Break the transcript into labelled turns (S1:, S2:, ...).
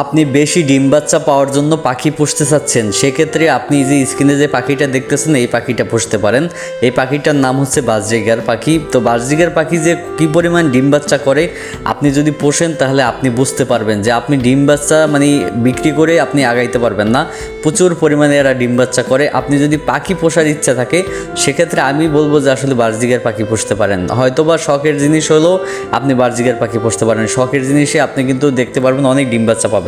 S1: আপনি বেশি ডিম বাচ্চা পাওয়ার জন্য পাখি পুষতে চাচ্ছেন, সেক্ষেত্রে আপনি যে স্ক্রিনে যে পাখিটা দেখতেছেন এই পাখিটা পুষতে পারেন। এই পাখিটার নাম হচ্ছে বাজরিগার পাখি। তো বাজরিগার পাখি যে কী পরিমাণ ডিম বাচ্চা করে আপনি যদি পোষেন তাহলে আপনি বুঝতে পারবেন যে আপনি ডিম বাচ্চা মানে বিক্রি করে আপনি আগাইতে পারবেন না। প্রচুর পরিমাণে এরা ডিম বাচ্চা করে। আপনি যদি পাখি পোষার ইচ্ছা থাকে সেক্ষেত্রে আমি বলবো যে আসলে বাজরিগার পাখি পুষতে পারেন। হয়তোবা শখের জিনিস হলেও আপনি বাজরিগার পাখি পুষতে পারেন। শখের জিনিসে আপনি কিন্তু দেখতে পারবেন অনেক ডিম বাচ্চা পাবেন।